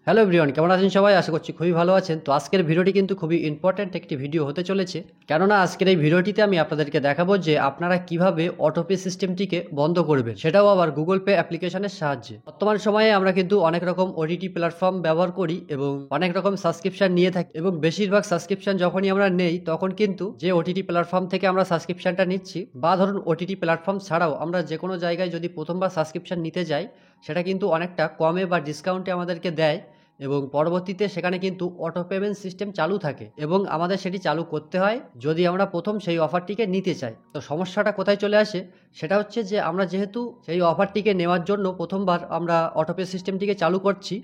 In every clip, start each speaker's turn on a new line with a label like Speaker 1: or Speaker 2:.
Speaker 1: Hello everyone, কেমন আছেন সবাই? আশা করছি খুবই ভালো আছেন। তো আজকের ভিডিওটি কিন্তু খুবই ইম্পর্ট্যান্ট একটি ভিডিও হতে চলেছে, কেননা আজকের এই ভিডিওটিতে আমি আপনাদেরকে দেখাবো যে আপনারা কিভাবে অটোপে সিস্টেমটিকে বন্ধ করবেন, সেটাও আবার গুগল পে অ্যাপ্লিকেশনের সাহায্যে। বর্তমান সময়ে আমরা কিন্তু অনেক রকম ওটিটি প্ল্যাটফর্ম ব্যবহার করি এবং অনেক রকম সাবস্ক্রিপশন নিয়ে থাকি, এবং বেশিরভাগ সাবস্ক্রিপশন যখনই আমরা নেই তখন কিন্তু যে ওটিটি প্ল্যাটফর্ম থেকে আমরা সাবস্ক্রিপশনটা নিচ্ছি, বা ধরুন ওটিটি প্ল্যাটফর্ম ছাড়াও আমরা যে কোনো জায়গায় যদি প্রথমবার সাবস্ক্রিপশন নিতে যাই, সেটা কিন্তু অনেকটা কমে বা ডিসকাউন্টে আমাদেরকে দেয়, এবং পরবর্তীতে সেখানে কিন্তু অটো পেমেন্ট সিস্টেম চালু থাকে এবং আমাদের সেটি চালু করতে হয় যদি আমরা প্রথম সেই অফারটিকে নিতে চাই। তো সমস্যাটা কোথায় চলে আসে, সেটা হচ্ছে যে আমরা যেহেতু সেই অফারটিকে নেওয়ার জন্য প্রথমবার আমরা অটোপে সিস্টেমটিকে চালু করছি,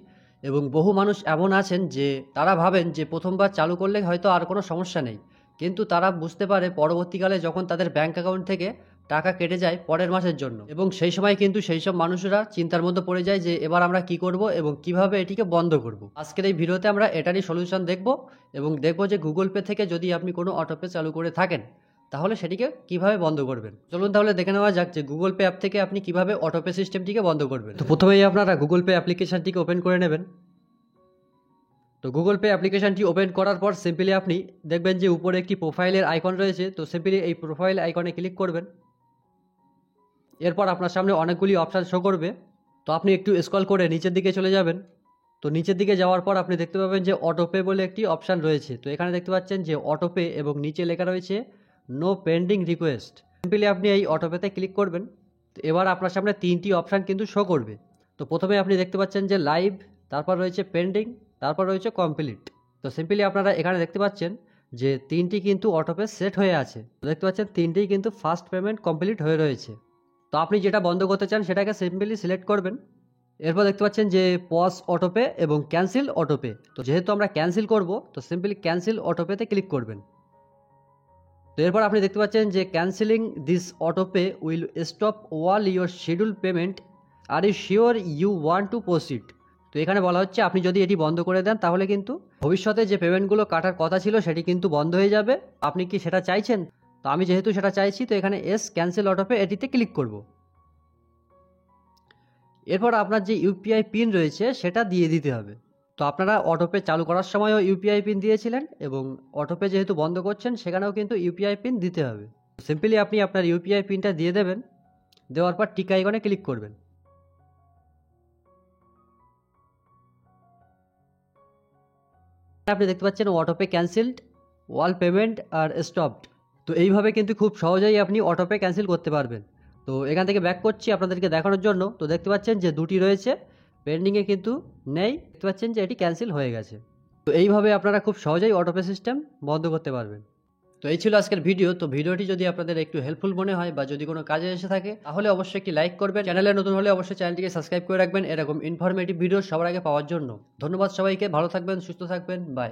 Speaker 1: এবং বহু মানুষ এমন আছেন যে তারা ভাবেন যে প্রথমবার চালু করলে হয়তো আর কোনো সমস্যা নেই, কিন্তু তারা বুঝতে পারে পরবর্তীকালে যখন তাদের ব্যাঙ্ক অ্যাকাউন্ট থেকে টাকা কেটে যায় পরের মাসের জন্য, এবং সেই সময় কিন্তু সেই সব মানুষরা চিন্তার মধ্যে পড়ে যায় যে এবার আমরা কি করব এবং কিভাবে এটিকে বন্ধ করব। আজকের এই ভিডিওতে আমরা এটারই সলিউশন দেখব, এবং দেখব যে গুগল পে থেকে যদি আপনি কোনো অটোপে চালু করে থাকেন তাহলে সেটিকে কিভাবে বন্ধ করবেন। চলুন তাহলে দেখে নেওয়া যাক যে গুগল পে অ্যাপ থেকে আপনি কিভাবে অটোপে সিস্টেমটিকে বন্ধ করবেন। তো প্রথমেই আপনারা গুগল পে অ্যাপ্লিকেশনটিকে ওপেন করে নেবেন। তো গুগল পে অ্যাপ্লিকেশনটি ওপেন করার পর সিম্পলি আপনি দেখবেন যে উপরে একটি প্রোফাইলের আইকন রয়েছে, তো সিম্পলি এই প্রোফাইল আইকনে ক্লিক করবেন। এরপর আপনার সামনে অনেকগুলি অপশান শো করবে, তো আপনি একটু স্ক্রল করে নিচের দিকে চলে যাবেন। তো নিচের দিকে যাওয়ার পর আপনি দেখতে পাবেন যে অটোপে বলে একটি অপশান রয়েছে, তো এখানে দেখতে পাচ্ছেন যে অটোপে এবং নিচে লেখা রয়েছে নো পেন্ডিং রিকোয়েস্ট। সিম্পলি আপনি এই অটোপেতে ক্লিক করবেন। তো এবার আপনার সামনে তিনটি অপশান কিন্তু শো করবে। তো প্রথমে আপনি দেখতে পাচ্ছেন যে লাইভ, তারপর রয়েছে পেন্ডিং, তারপর রয়েছে কমপ্লিট। তো সিম্পলি আপনারা এখানে দেখতে পাচ্ছেন যে তিনটি কিন্তু অটোপে সেট হয়ে আছে। তো দেখতে পাচ্ছেন তিনটেই কিন্তু ফার্স্ট পেমেন্ট কমপ্লিট হয়ে রয়েছে। তো আপনি যেটা বন্ধ করতে চান সেটাকে সিম্পলি সিলেক্ট করবেন। এরপর দেখতে পাচ্ছেন যে পজ অটোপে এবং ক্যান্সেল অটোপে। তো যেহেতু আমরা ক্যান্সেল করব, তো সিম্পলি ক্যান্সেল অটোপেতে ক্লিক করবেন। তো এরপর আপনি দেখতে পাচ্ছেন যে cancelling this autopay will stop all your schedule payment, are you sure you want to proceed. তো এখানে বলা হচ্ছে আপনি যদি এটি বন্ধ করে দেন তাহলে কিন্তু ভবিষ্যতে যে পেমেন্টগুলো কাটার কথা ছিল সেটি কিন্তু বন্ধ হয়ে যাবে। আপনি কি সেটা চাইছেন? তো আমি যেহেতু সেটা চাইছি, তো এখানে এস ক্যান্সেল অটোপে এটিতে ক্লিক করব। এরপর আপনার যে ইউপিআই পিন রয়েছে সেটা দিয়ে দিতে হবে। তো আপনারা অটোপে চালু করার সময়ও ইউপিআই পিন দিয়েছিলেন, এবং অটোপে যেহেতু বন্ধ করছেন সেখানেও কিন্তু ইউপিআই পিন দিতে হবে। সিম্পলি আপনি আপনার ইউপিআই পিনটা দিয়ে দেবেন। দেওয়ার পর টিক আইকনে ক্লিক করবেন। আপনি দেখতে পাচ্ছেন অটোপে ক্যান্সেলড, ওয়াল পেমেন্ট আর স্টপড। তো এইভাবে কিন্তু খুব সহজেই আপনি অটোপে ক্যান্সেল করতে পারবেন। তো এখান থেকে ব্যাক করছি আপনাদেরকে দেখানোর জন্য। তো দেখতে পাচ্ছেন যে দুটি রয়েছে, পেন্ডিংয়ে কিন্তু নেই। দেখতে পাচ্ছেন যে এটি ক্যান্সেল হয়ে গেছে। তো এইভাবে আপনারা খুব সহজেই অটোপে সিস্টেম বন্ধ করতে পারবেন। তো এই ছিল আজকের ভিডিও। তো ভিডিওটি যদি আপনাদের একটু হেল্পফুল মনে হয় বা যদি কোনো কাজে এসে থাকে তাহলে অবশ্যই একটি লাইক করবেন। চ্যানেলে নতুন হলে অবশ্যই চ্যানেলটিকে সাবস্ক্রাইব করে রাখবেন এরকম ইনফরমেটিভ ভিডিও সবার আগে পাওয়ার জন্য। ধন্যবাদ সবাইকে, ভালো থাকবেন, সুস্থ থাকবেন, বাই।